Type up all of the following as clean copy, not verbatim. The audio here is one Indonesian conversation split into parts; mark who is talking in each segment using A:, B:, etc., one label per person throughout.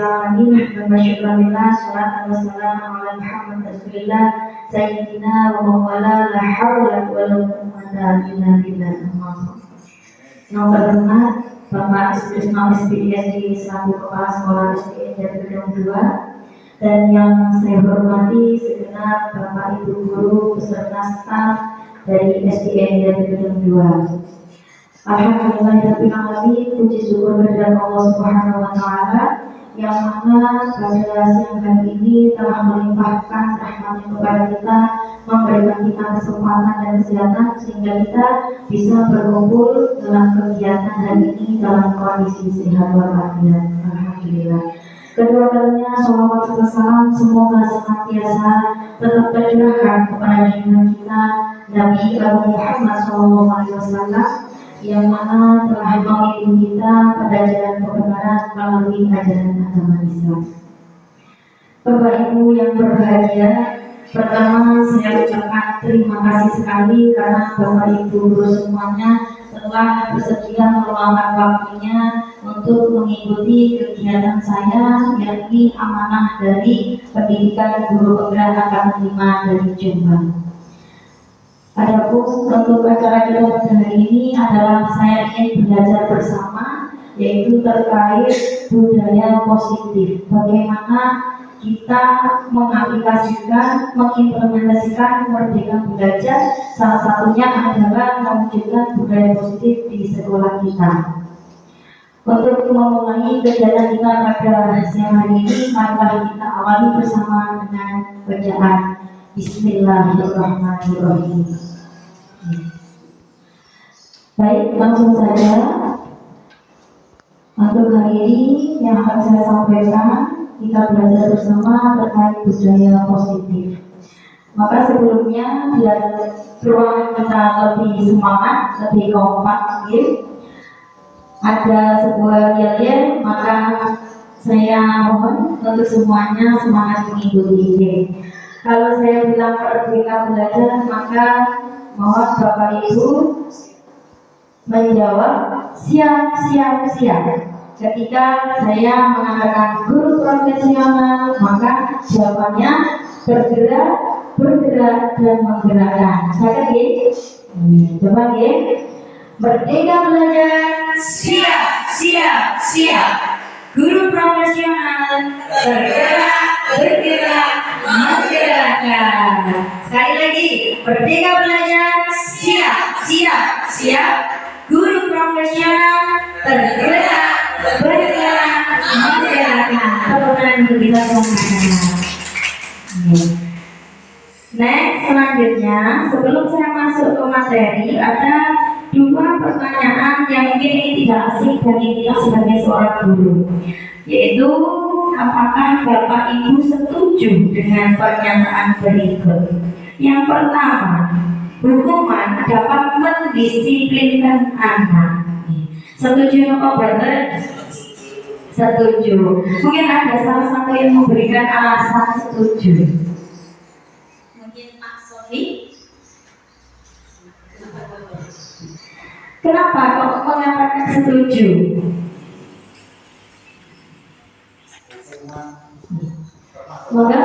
A: alamin wa syukurillah salatan wa salaman ala Muhammad Rasulillah sayyidina wa mawala la hawla wa la quwwata illa billah. Nomor hormat Bapak Sutrisno SPDSD selaku Kepala Sekolah SDN Jati Gedong 2 dan yang saya hormati segenap Bapak Ibu guru beserta staf dari SDN Jati Gedong 2. Alhamdulillahirrahmanirrahim, puji syukur kehadirat Allah Subhanahu wa Ta'ala yang mana pada siang hari ini telah melimpahkan rahmat-Nya kepada kita, memberikan kita kesempatan dan kesehatan sehingga kita bisa berkumpul dalam kegiatan hari ini dalam kondisi sehat walafiat. Alhamdulillah. Kedua kalinya sholawat serta salam semoga senantiasa tetap tercurahkan kepada junjungan kita Nabi Muhammad SAW yang mana telah memimpin kita pada jalan kebenaran melalui ajaran agama Islam. Bapak Ibu yang berbahagia, pertama saya ucapkan terima kasih sekali karena Bapak Ibu guru semuanya telah bersedia meluangkan waktunya untuk mengikuti kegiatan saya, yakni amanah dari pendidikan guru penggerak angkatan 5 dari Jombang. Adapun untuk acara kita pada hari ini adalah saya ingin belajar bersama, yaitu terkait budaya positif. Bagaimana kita mengaplikasikan, mengimplementasikan merdeka belajar, salah satunya adalah mewujudkan budaya positif di sekolah kita. Untuk memulai kegiatan kita pada siang hari ini, marilah kita awali bersama dengan bacaan Bismillahirrahmanirrahim. Baik, langsung saja. Untuk hari ini yang akan saya sampaikan, kita belajar bersama terkait budaya positif. Maka sebelumnya biar ruangan kita lebih semangat, lebih kompak, ada sebuah yel-yel, maka saya mohon untuk semuanya semangat mengikuti. Kalau saya bilang merdeka belajar, maka mohon Bapak Ibu menjawab siap. Ketika saya mengatakan guru profesional, maka jawabannya bergerak dan menggerakkan. Saya coba merdeka belajar, siap. Guru profesional bergerak menggerakkan. Sekali lagi, merdeka belajar, siap. Guru profesional bergerak menggerakkan. Kemudian kita semuanya. Next, selanjutnya, sebelum saya masuk ke materi, ada dua pertanyaan yang mungkin ini tidak asing bagi kita sebagai seorang guru, yaitu apakah Bapak Ibu setuju dengan pernyataan berikut? Yang pertama, hukuman dapat mendisiplinkan anak. Setuju atau benar? Setuju. Mungkin ada salah satu yang memberikan alasan setuju. Mungkin Pak Soni. Kenapa kok mengatakan setuju? Semoga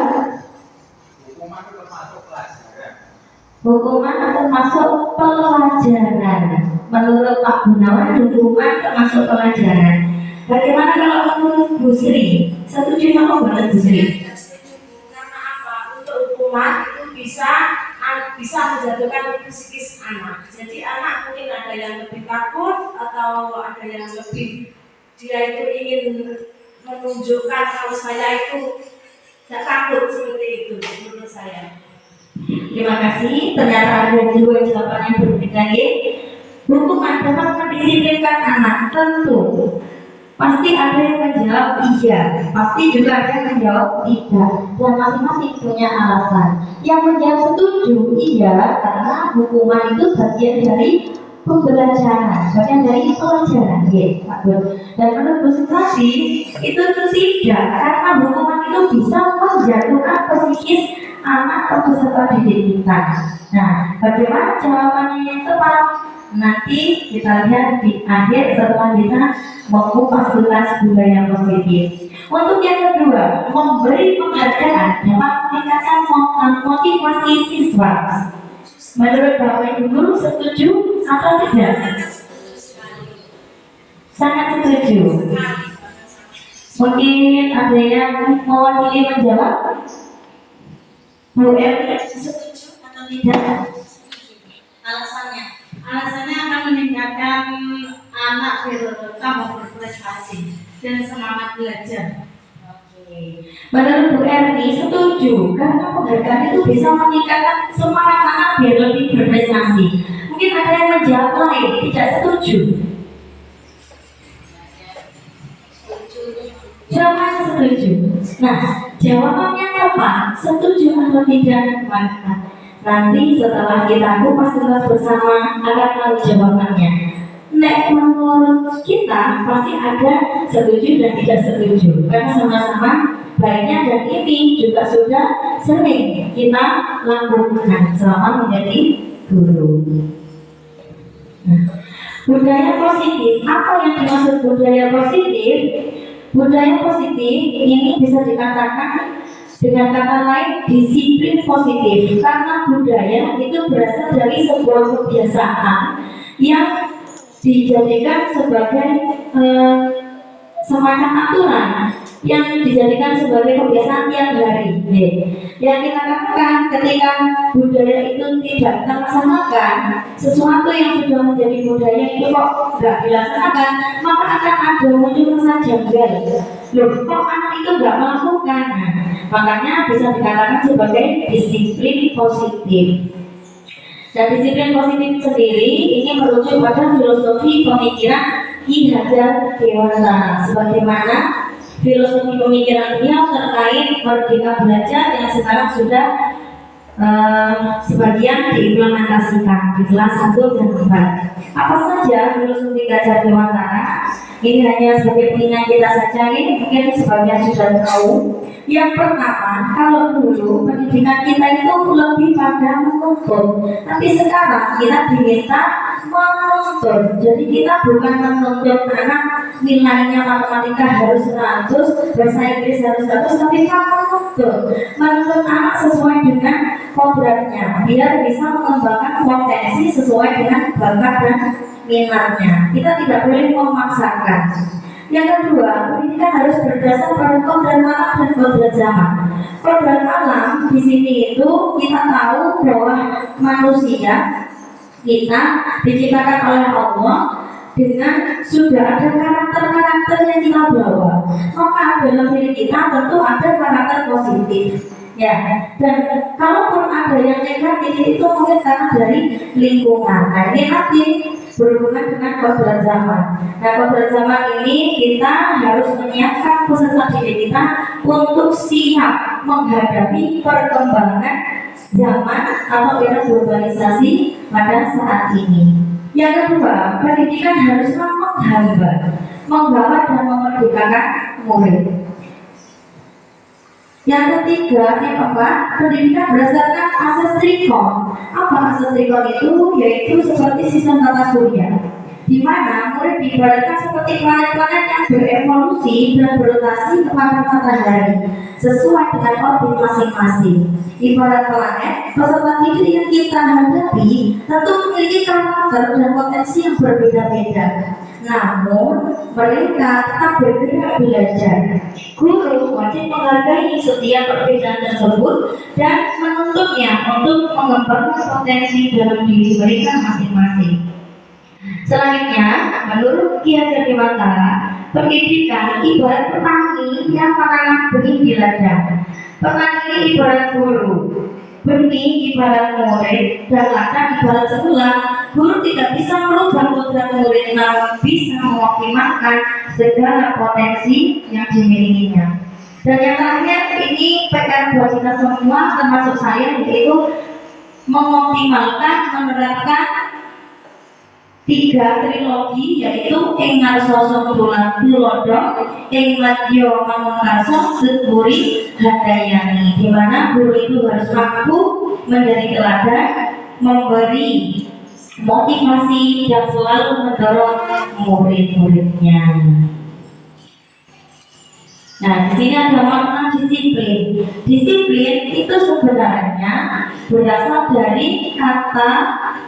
A: hukuman termasuk pelajaran. Menurut Pak Gunawan, hukuman termasuk pelajaran. Bagaimana kalau menurut Bu Sri? Setuju atau enggak Bu Sri?
B: Karena apa? Untuk hukuman itu bisa menjatuhkan psikis anak. Jadi anak mungkin ada yang lebih takut atau ada yang lebih dia itu ingin menunjukkan kalau saya itu tidak takut, seperti itu menurut saya.
A: Terima kasih. Ternyata ada dua jawaban yang berbeda. Hukuman dapat mendisiplinkan anak, tentu. Pasti ada yang menjawab iya, pasti juga ada yang menjawab tidak, dan masing-masing punya alasan. Yang menjawab setuju iya karena hukuman itu bagian dari pembelajaran, bagian dari pelajaran, dan menurut Bu Sri itu tidak, karena hukuman itu bisa menjatuhkan psikis anak atau peserta didik kita. Nah, bagaimana jawabannya yang tepat? Nanti kita lihat di akhir setelah kita mengupas tuntas budaya positif. Untuk yang kedua, memberi penghargaan dapat meningkatkan motivasi siswa. Menurut Bapak Ibu Guru setuju atau tidak? Sangat setuju. Mungkin ada yang mewakili menjawab? Bu Eri setuju atau tidak?
B: Alasannya, alasannya akan meningkatkan anak bertambah berprestasi dan semangat belajar.
A: Menurut Bu Erni setuju karena penghargaan itu bisa meningkatkan semangat anak biar lebih berprestasi. Mungkin ada yang menjawab lain tidak setuju. Jawabannya setuju. Nah, jawabannya apa? Setuju atau tidak? Maka nanti setelah kita kupas tuntas bersama akan tahu jawabannya. Nek menurut kita pasti ada setuju dan tidak setuju karena sama-sama baiknya, dan ini juga sudah sering kita lakukan selama menjadi guru. Nah, budaya positif, apa yang dimaksud budaya positif? Budaya positif ini bisa dikatakan dengan kata lain disiplin positif, karena budaya itu berasal dari sebuah kebiasaan yang dijadikan sebagai semacam aturan yang dijadikan sebagai kebiasaan tiap hari. Yang kita katakan ketika budaya itu tidak terlaksanakan, sesuatu yang sudah menjadi budaya itu kok nggak dilaksanakan, maka akan ada muncul rasa janggal. Loh, kok anak itu nggak melakukan? Nah, makanya bisa dikatakan sebagai disiplin positif. Dan disiplin positif sendiri ini merujuk pada filosofi pemikiran Ki Hajar Dewantara, sebagaimana filosofi pemikiran beliau terkait merdeka belajar yang sekarang sudah sebagian diimplementasikan di kelas 1 dan 4. Apa saja filosofi Ki Hajar Dewantara? Ini hanya sebagai pengingat kita saja, ini mungkin sebagian sudah tahu. Yang pertama, kalau dulu pendidikan kita itu lebih pada menuntut, tapi sekarang kita diminta menuntut. Jadi kita bukan menuntut anak nilainya matematika harus 100, bahasa Inggris harus 100, tapi kita menuntut anak sesuai dengan kodratnya, biar bisa mengembangkan potensi sesuai dengan bakat dan minatnya. Kita tidak boleh memaksakan. Yang kedua, pendidikan harus berdasar pada kodrat alam dan kodrat zaman. Kodrat alam di sini itu kita tahu bahwa manusia kita diciptakan oleh Allah dengan sudah ada karakter-karakter yang kita bawa. Maka dalam diri kita tentu ada karakter positif. Ya, dan kalaupun ada yang negatif itu mungkin karena dari lingkungan. Nah, ini nanti berhubungan dengan kodrat zaman. Nah, kodrat zaman ini kita harus menyiapkan peserta didik kita untuk siap menghadapi perkembangan zaman atau era globalisasi pada saat ini. Yang kedua, pendidikan harus menghambat dan memerdekakan murid. Yang ketiga, yang keempat, pendidikan berdasarkan asas trikon. Apa asas trikon itu? Yaitu seperti sistem tata surya, di mana murid diibaratkan seperti planet-planet yang berevolusi dan berotasi kepada matahari sesuai dengan orbit masing-masing. Ibarat planet, peserta didik yang kita hadapi tentu memiliki karakter dan potensi yang berbeda-beda. Namun mereka tetap bergerak belajar. Guru wajib menghargai setiap perbedaan tersebut dan menuntutnya untuk mengembangkan potensi dalam diri mereka masing-masing. Selanjutnya, menurut Ki Hajar Dewantara, pendidikan ibarat petani yang menanam benih di ladang. Petani ini ibarat guru, benih ibarat murid, dan ladang ibarat sekolah. Guru tidak bisa merubah kodrat murid, namun bisa mengoptimalkan segala potensi yang dimilikinya. Dan yang terakhir, ini PR buat kita semua, termasuk saya, yaitu mengoptimalkan, menerapkan 3 trilogi, yaitu ing ngarsa tulodo, ing madya manungkarsa geturi handayani, di mana guru itu harus mampu menjadi teladan, memberi motivasi dan selalu mendorong murid-muridnya. Nah, di sini ada makna disiplin. Disiplin itu sebenarnya berasal dari kata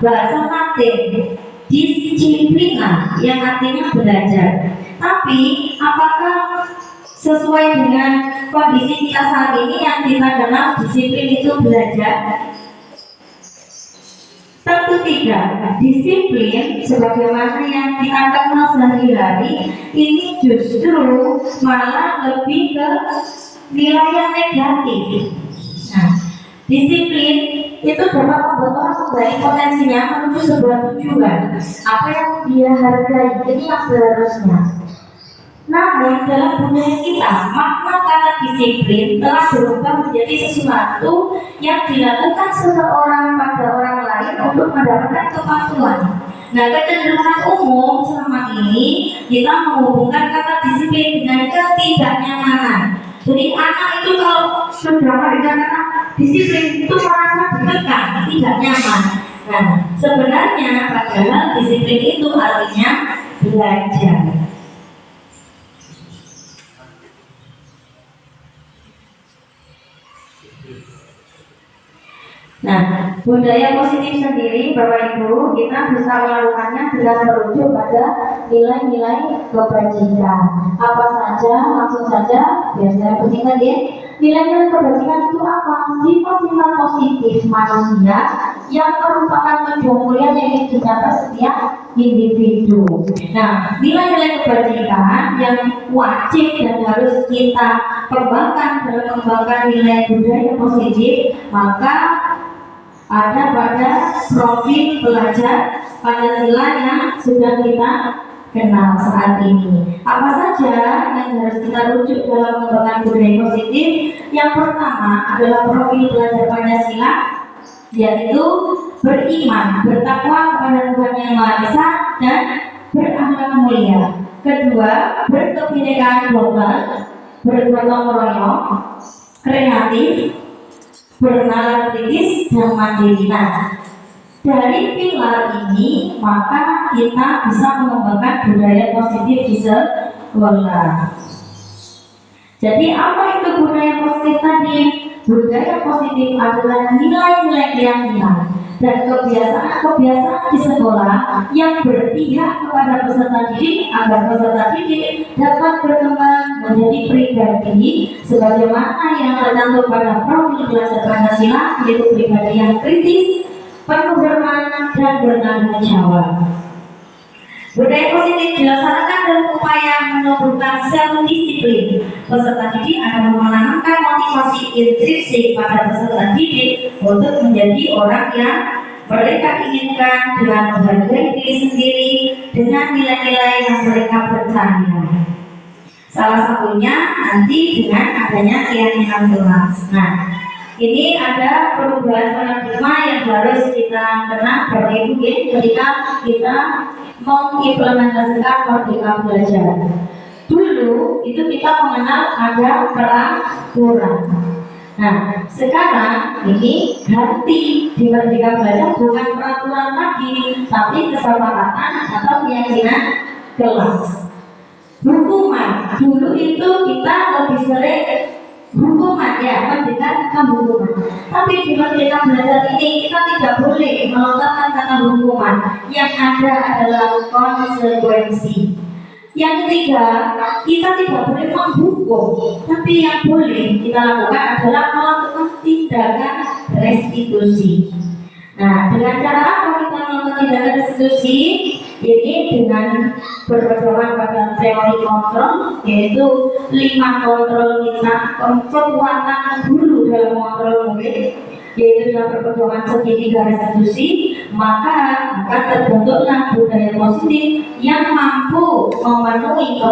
A: bahasa Latin disiplina yang artinya belajar. Tapi apakah sesuai dengan kondisi kita saat ini yang kita kenal disiplin itu belajar? Tentu tidak. Disiplin sebagaimana yang kita kenal sehari-hari ini justru malah lebih ke nilai yang negatif. Nah, disiplin itu dapat membuat orang membaik potensinya menuju sebuah tujuan. Apa yang dia hargai ini yang seharusnya. Namun dalam budaya kita, makna kata disiplin telah berubah menjadi sesuatu yang dilakukan seseorang pada orang lain untuk mendapatkan kepatuhan. Nah, kecenderungan umum selama ini kita menghubungkan kata disiplin dengan ketidaknyamanan. Jadi anak itu kalau sudah mendengar kata disiplin itu merasa ditekan, tidak nyaman. Nah, sebenarnya padahal disiplin itu artinya belajar. Nah, budaya positif sendiri, Bapak Ibu, kita bisa melakukannya dengan merujuk pada nilai-nilai kebajikan. Apa saja, langsung saja, biar saya persingkat ya. Nilai-nilai kebajikan itu apa? Sifat-sifat positif manusia yang merupakan tujuan mulia yang ingin dicapai setiap individu. Nah, nilai-nilai kebajikan yang wajib dan harus kita kembangkan dalam mengembangkan nilai budaya positif, maka ada pada profil pelajar Pancasila yang sudah kita kenal saat ini. Apa saja yang harus kita rujuk dalam mengembangkan budaya positif? Yang pertama adalah profil pelajar Pancasila, yaitu beriman, bertakwa kepada Tuhan Yang Maha Esa dan berakhlak mulia. Kedua, berkebinekaan global, bergotong royong, kreatif, bernalar kritis dan mandiri. Nah, dari pilar ini maka kita bisa mengembangkan budaya positif di sekolah. Jadi apa itu budaya positif tadi? Budaya positif adalah nilai-nilai keyakinan dan kebiasaan-kebiasaan di sekolah yang berpihak kepada peserta didik agar peserta didik dapat berkembang menjadi pribadi sebagaimana yang tercantum pada profil pelajar Pancasila, yaitu pribadi yang kritis, penuh bermakna dan bertanggung jawab. Budaya positif dilaksanakan dalam upaya menumbuhkan self-disiplin. Peserta didik akan menanamkan motivasi intrinsik pada peserta didik untuk menjadi orang yang mereka inginkan dengan menghargai diri sendiri dengan nilai-nilai yang mereka percaya. Salah satunya nanti dengan adanya keyakinan jelas. Nah, ini ada perubahan paradigma yang harus kita kenal Bapak Ibu ketika kita mengimplementasikan Merdeka Belajar. Dulu itu kita mengenal ada peraturan. Nah, sekarang ini ganti di Merdeka Belajar bukan peraturan lagi, tapi kesepakatan atau keyakinan kelas. Hukuman, dulu itu kita lebih sering hukuman ya, mendekatkan hukuman. Tapi di Merdeka Belajar ini kita tidak boleh melontarkan kata hukuman. Yang ada adalah konsekuensi. Yang ketiga, kita tidak boleh menghukum, tapi yang boleh kita lakukan adalah melakukan tindakan restitusi. Nah, dengan cara apa kita melakukan tindakan restitusi? Ini dengan berpedoman pada teori kontrol, yaitu 5 kontrol kita, kekuatan guru dalam mengontrol murid, yaitu dengan berpedoman segitiga restitusi, maka akan terbentuklah budaya positif yang mampu memenuhi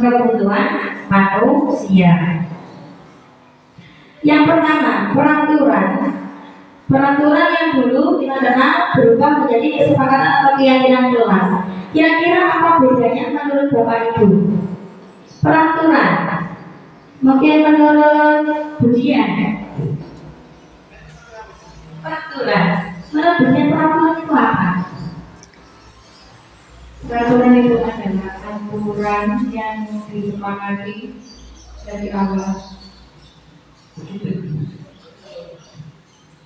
A: kebutuhan manusia. Yang pertama, peraturan. Peraturan yang dulu kita kenal berubah menjadi kesepakatan atau keyakinan kelas. Kira-kira apa bedanya menurut Bapak Ibu? Peraturan, mungkin menurut Budian. Peraturan, menurut Budian peraturan itu apa?
C: Peraturan itu adalah aturan yang disepakati
A: dari Allah.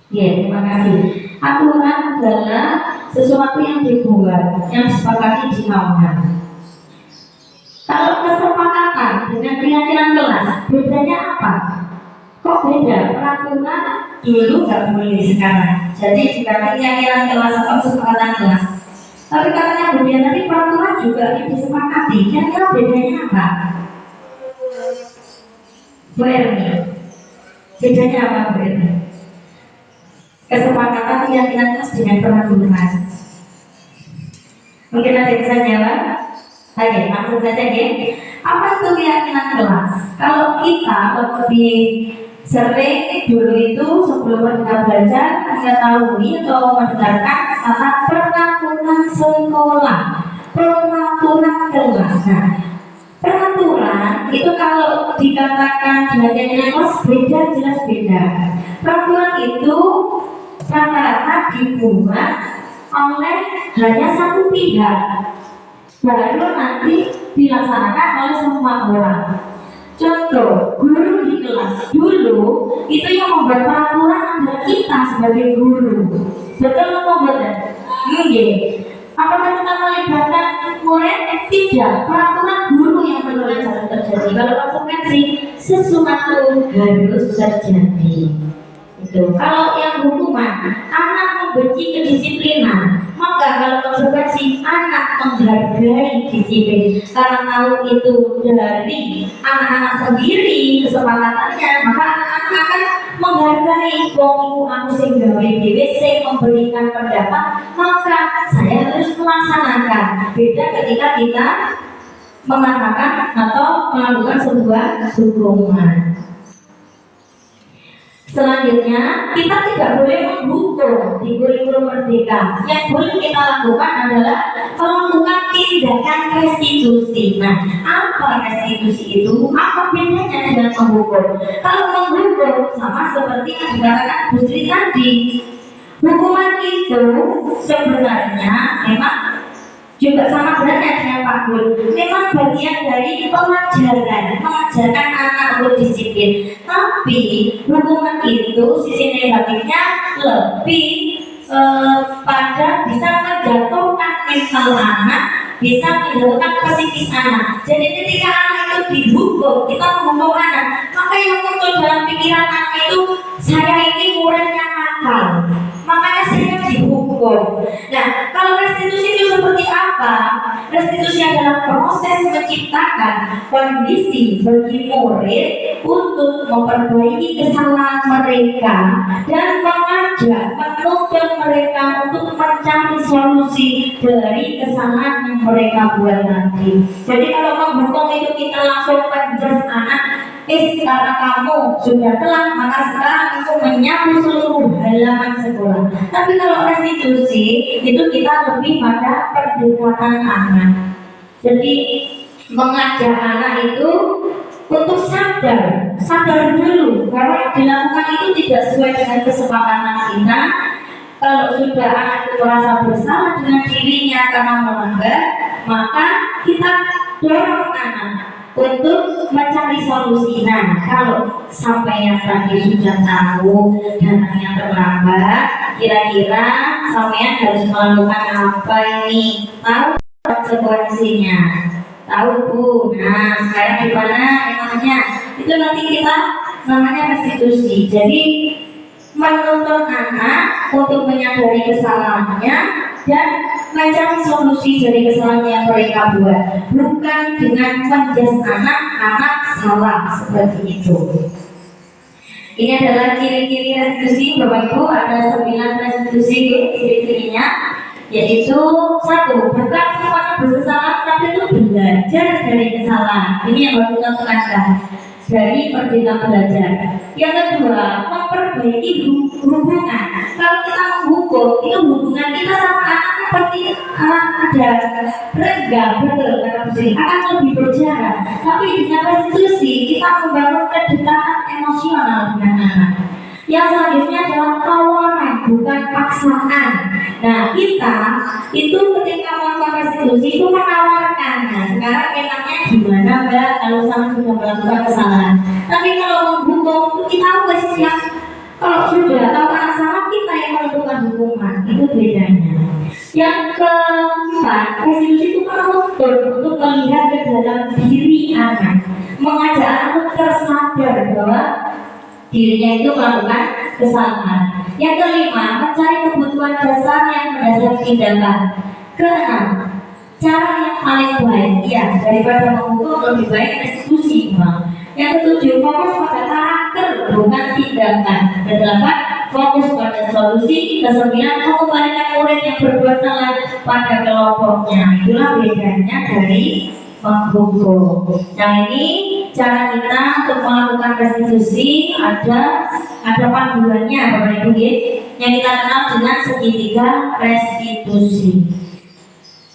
A: Ya, terima kasih. Aturan adalah sesuatu yang dibuat, yang disepakati di awal. Kalau kesepakatan dengan keyakinan kelas, bedanya apa? Kok beda? Peraturan dulu nggak boleh sekarang. Jadi jika keyakinan kelas atau kesepakatan kelas. Tapi katanya kemudian nanti peraturan juga disepakati. Kira-kira bedanya apa? Bu Erni, bedanya apa Bu Erni? Kesepakatan keyakinan kelas dengan peraturan. Mungkin ada yang bisa jawab? Oke, langsung saja ya. Apa itu keyakinan kelas? Kalau kita lebih sering dulu itu sebelum kita belajar mengetahui atau mendengarkan kata peraturan sekolah, peraturan kelas. Nah, peraturan itu kalau dikatakan dengan keyakinan kelas beda, jelas beda. Peraturan itu rata-rata dibuat oleh hanya satu pihak, baru nanti dilaksanakan oleh semua orang. Contoh, guru di kelas dulu itu yang membuat peraturan adalah kita sebagai guru. Betul atau betul? Iya. Apakah kita melibatkan murid? Tidak. Peraturan guru yang benar-benar terjadi. Kalau konsekuensi sesuatu harus terjadi. Itu. Kalau yang hukuman, anak membenci kedisiplinan, maka kalau konsekuensi anak menghargai disiplin karena tahu itu dari anak-anak sendiri kesepakatannya, maka anak-anak akan menghargai wong aku sing gawe dhewe sing memberikan pendapat, maka saya harus melaksanakan. Beda ketika kita mengatakan atau melakukan sebuah hukuman. Selanjutnya, kita tidak boleh menghukum di kurikulum merdeka. Yang boleh kita lakukan adalah melakukan tindakan restitusi. Nah, apa restitusi itu? Apa bedanya dengan menghukum? Kalau menghukum sama seperti yang dikatakan Bu Sri tadi, hukuman itu sebenarnya memang juga sama beratnya dengan Pak Gul. Memang bagian dari pengajaran, mengajarkan anak untuk disiplin. Tapi hukuman itu sisi negatifnya lebih pada bisa menjatuhkan mental anak, bisa menjatuhkan psikis anak. Jadi ketika anak itu dihukum, kita menghukum anak, maka yang muncul dalam pikiran anak itu, saya ini muridnya nakal, makanya saya dihukum. Nah, kalau restitusi itu seperti apa? Restitusi adalah proses menciptakan kondisi bagi murid untuk memperbaiki kesalahan mereka dan mengajak, menuntut mereka untuk mencari solusi dari kesalahan yang mereka buat nanti. Jadi kalau menghukum itu kita langsung penjas anak, karena kamu sudah telah, maka sekarang aku menyapu seluruh halaman sekolah. Tapi kalau restitusi itu kita lebih pada pendekatan anak. Jadi mengajak anak itu untuk sadar dulu bahwa yang dilakukan itu tidak sesuai dengan kesepakatan kita. Kalau sudah anak itu merasa bersalah dengan dirinya karena melanggar, maka kita dorong anak untuk mencari solusi. Nah, kalau sampai yang tadi sudah tahu datangnya terlambat, kira-kira sampean harus melakukan apa ini? Tahu konsekuensinya? Tahu Bu. Nah, sekarang gimana namanya? Itu nanti kita namanya restitusi. Jadi menuntut anak untuk menyadari kesalahannya dan mencari solusi dari kesalahan yang mereka buat, bukan dengan menjas anak salah seperti itu. Ini adalah ciri-ciri restitusi Bapak Ibu. Ada 9 restitusi ciri-cirinya, yaitu 1. Bukan semuanya bersalah, tapi itu belajar dari kesalahan. Ini yang harus kita tekankan dari Merdeka Belajar. Yang kedua, memperbaiki hubungan. Kalau kita menghukum, itu hubungan kita sama anak pasti ada renggang, betul kata Bu Sri, akan lebih berjarak. Tapi dengan restitusi kita membangun kedekatan emosional dengan anak. Yang selanjutnya adalah tawaran bukan paksaan. Nah, kita itu ketika melakukan restitusi itu menawarkan. Nah, sekarang enaknya gimana Mbak kalau sama sudah melakukan kesalahan? Tapi kalau menghukum itu kita wes siap. Kalau sudah tahu anak salah, kita yang menentukan hukuman. Itu bedanya. Yang keempat, restitusi itu menuntut untuk melihat ke dalam diri anak, mengajak anak untuk tersadar bahwa dirinya itu melakukan kesalahan. Yang kelima, mencari kebutuhan dasar yang mendasari tindakan. Keenam, cara yang paling baik, ya daripada menghukum lebih baik restitusi. Yang ketujuh, fokus pada karakter bukan tindakan. Kedelapan, fokus pada solusi. Kesembilan, mengembalikan murid yang berbuat salah pada kelompoknya. Itulah bedanya dari menghukum. Nah, ini cara kita untuk melakukan restitusi ada panduannya Bapak Ibu yang kita kenal dengan segitiga restitusi.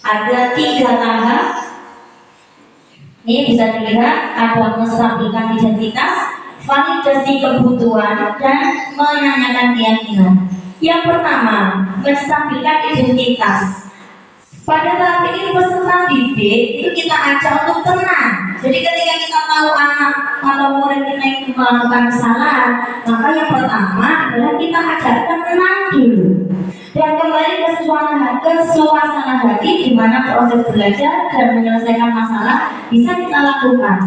A: Ada 3 tahap. Ini bisa dilihat, ada menstabilkan identitas, validasi kebutuhan, dan menanyakan keyakinan. Yang pertama, menstabilkan identitas. Pada tahap ini peserta didik itu kita ajak untuk tenang. Jadi ketika kita tahu anak atau murid kita itu melakukan kesalahan, maka yang pertama adalah kita ajak tenang dulu dan kembali ke suasana hati di mana proses belajar dan menyelesaikan masalah bisa kita lakukan.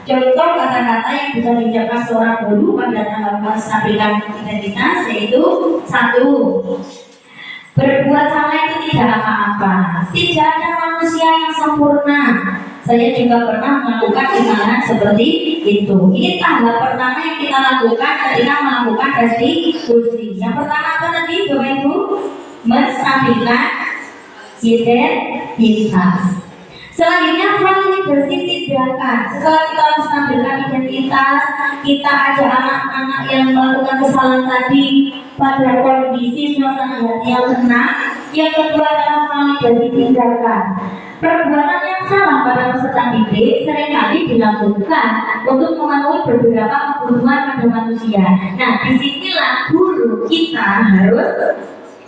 A: Contoh kata-kata yang bisa diucapkan seorang guru pada tahap menstabilkan identitas yaitu 1. Berbuat salah itu tidak apa-apa. Tidak ada manusia yang sempurna. Saya juga pernah melakukan kesalahan seperti itu. Ini tahap pertama yang kita lakukan ketika melakukan restitusi. Yang pertama apa tadi Bapak Ibu? Menstabilkan identitas. Selanjutnya validasi tindakan. Setelah kita menstabilkan identitas, kita ajak anak-anak yang melakukan kesalahan tadi pada kondisi suasana hati yang tenang. Yang kedua adalah validasi tindakan. Perbuatan yang salah pada peserta didik seringkali dilakukan untuk memenuhi beberapa kebutuhan pada manusia. Nah, disinilah guru kita harus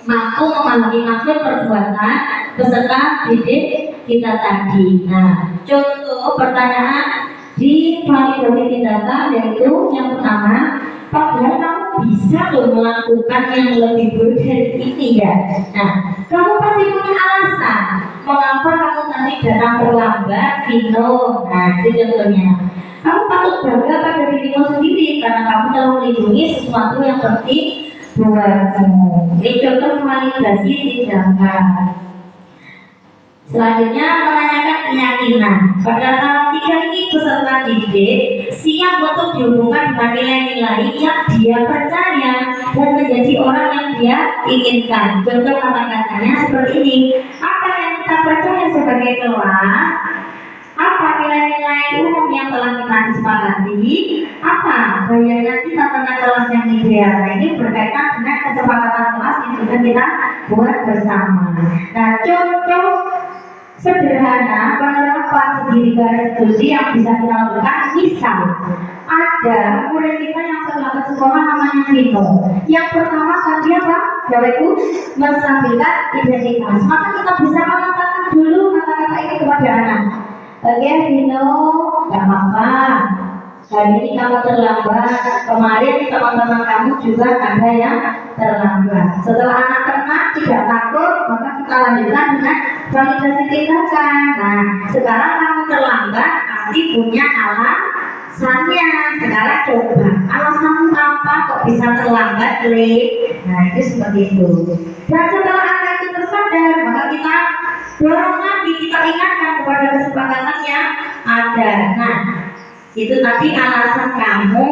A: mampu memahami maksud perbuatan peserta didik kita tadi. Nah, contoh pertanyaan di validasi tindakan yaitu yang pertama, padahal kamu bisa loh melakukan yang lebih buruk dari ini ya. Nah, kamu pasti punya alasan mengapa kamu tadi datang terlambat, Vino. Nah, itu contohnya. Kamu patut bangga pada dirimu sendiri karena kamu telah melindungi sesuatu yang penting buatmu. Ini contoh validasi tindakan. Selanjutnya menanyakan keyakinan. Pada tahap 3 ini peserta didik siap untuk dihubungkan dengan nilai-nilai yang dia percaya dan menjadi orang yang dia inginkan. Contoh kata-katanya seperti ini. Apa yang kita percaya sebagai kelas? Apa nilai-nilai umum yang telah kita sepakati? Apa bayangan kita tentang kelas yang ideal? Nah, ini berkaitan dengan kesepakatan kelas yang sudah kita buat bersama. Nah, contoh sederhana penerapan segitiga restitusi yang bisa kita lakukan. Misal ada murid kita yang terlambat sekolah namanya Vino. Yang pertama tadi apa? Bapak Ibu, menstabilkan identitas. Maka kita bisa mengatakan dulu kata-kata ini kepada anak. Oke Vino, gak apa-apa, hari ini kamu terlambat. Kemarin teman-teman kamu juga ada yang terlambat. Setelah anak tenang, tidak takut, maka kita lanjutkan dengan validasi tindakan. Nah, sekarang kamu terlambat, pasti punya alasannya. Sekarang coba, alasanmu apa kok bisa terlambat, Le? Nah, itu seperti itu. Dan setelah anak itu tersadar, maka kita dorong lagi, kita ingatkan kepada kesepakatan yang ada. Nah, itu tadi alasan kamu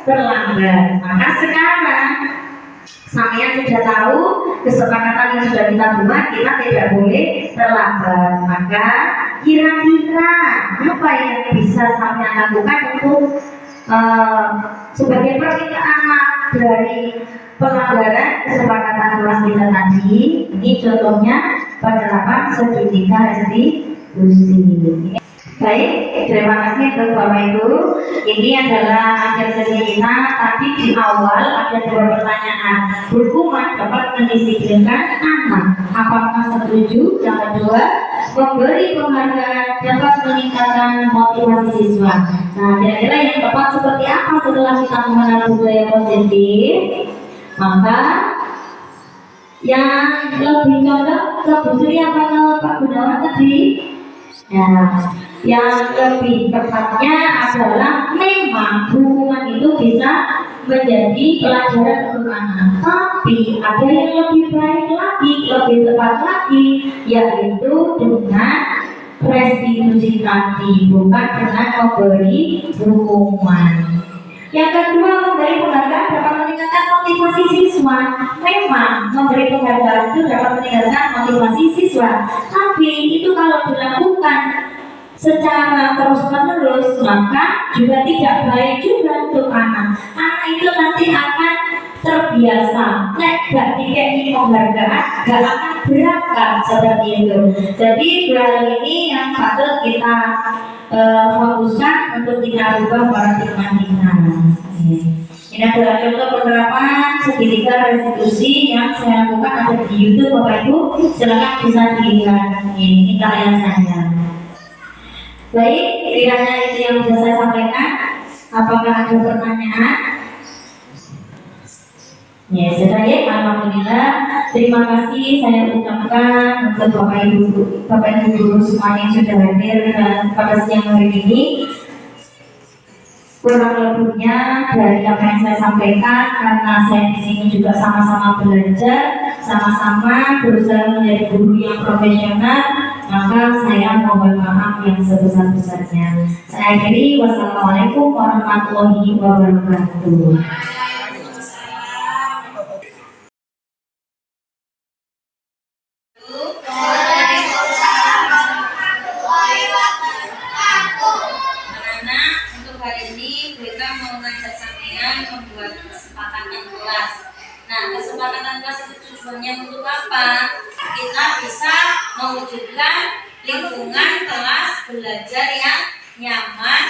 A: terlambat. Maka sekarang sampean sudah tahu kesepakatan yang sudah kita buat, kita tidak boleh terlambat. Maka kira-kira apa yang bisa sampean lakukan untuk sebagai permintaan maaf dari pelanggaran kesepakatan kelas kita tadi? Ini contohnya penerapan segitiga restitusi. Baik, terima kasih atas Bapak Ibu. Ini adalah akhir sesi kita. Tadi di awal ada dua pertanyaan. Hukuman dapat mendisiplinkan anak. Apakah setuju? Yang kedua, memberi penghargaan dapat meningkatkan motivasi siswa. Nah, kira-kira yang tepat seperti apa setelah kita mengenal budaya positif? Maka yang lebih cocok ke Bu Sri apa ke Pak Gunawan tadi? Nah, yang lebih tepatnya adalah memang hukuman itu bisa menjadi pelajaran untuk anak. Tapi ada yang lebih baik lagi, lebih tepat lagi, yaitu dengan restitusi tadi, bukan dengan memberi hukuman. Yang kedua, memberi penghargaan dapat meningkatkan motivasi siswa. Memang memberi penghargaan itu dapat meningkatkan motivasi siswa, tapi itu kalau dilakukan secara terus-menerus maka juga tidak baik juga untuk anak. Anak itu nanti akan terbiasa, nek gak dikasih penghargaan gak akan berangkat seperti itu. Jadi hal ini yang patut kita fokuskan untuk kita ubah paradigma kita. Ini adalah contoh penerapan segitiga restitusi yang saya lakukan ada di YouTube Bapak Ibu, silakan bisa dilihat. Ini karya saya. Baik, kiranya itu yang bisa saya sampaikan. Apakah ada pertanyaan? Ya, sudah ya, alhamdulillah. Terima kasih saya ucapkan untuk Bapak Ibu guru semuanya yang sudah hadir dan pada siang hari ini. Kurang lebihnya dari apa yang saya sampaikan, karena saya di sini juga sama-sama belajar, sama-sama berusaha menjadi guru yang profesional, maka saya mohon maaf yang sebesar-besarnya. Saya akhiri, wassalamualaikum warahmatullahi wabarakatuh.
C: Membuat kesepakatan kelas. Nah, kesepakatan kelas itu tujuannya untuk apa? Kita bisa mewujudkan lingkungan kelas belajar yang nyaman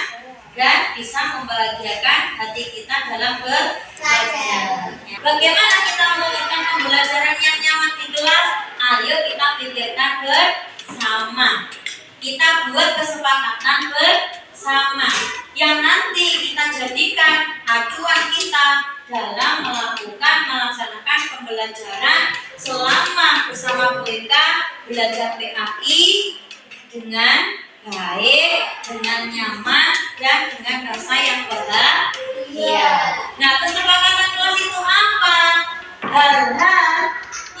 C: dan bisa membahagiakan hati kita dalam belajar. Bagaimana kita mewujudkan pembelajaran yang nyaman di kelas? Ayo kita pikirkan bersama. Kita buat kesepakatan bersama yang nanti kita jadikan acuan kita dalam melaksanakan pembelajaran selama bersama BK belajar PAI dengan baik, dengan nyaman, dan dengan rasa yang bahagia. Nah, kesepakatan kelas itu apa? Hal-hal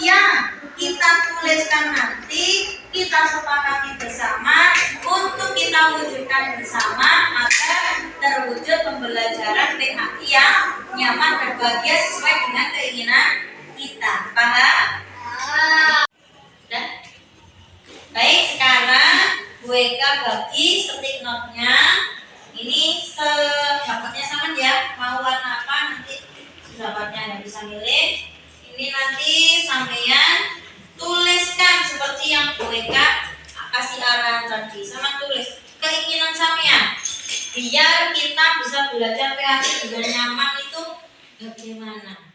C: yang kita tuliskan nanti, kita sepakati bersama untuk kita wujudkan bersama agar terwujud pembelajaran PAI yang nyaman dan bahagia sesuai dengan keinginan kita. Paham? Dan baik, sekarang Bu Eka bagi stick note-nya. Ini dapatnya sama ya, mau warna apa nanti dapatnya Anda bisa milih. Ini nanti sampean tuliskan seperti yang Bu Eka kasih arahan tadi, sama tulis keinginan sampean biar kita bisa belajar PAI dengan nyaman itu bagaimana.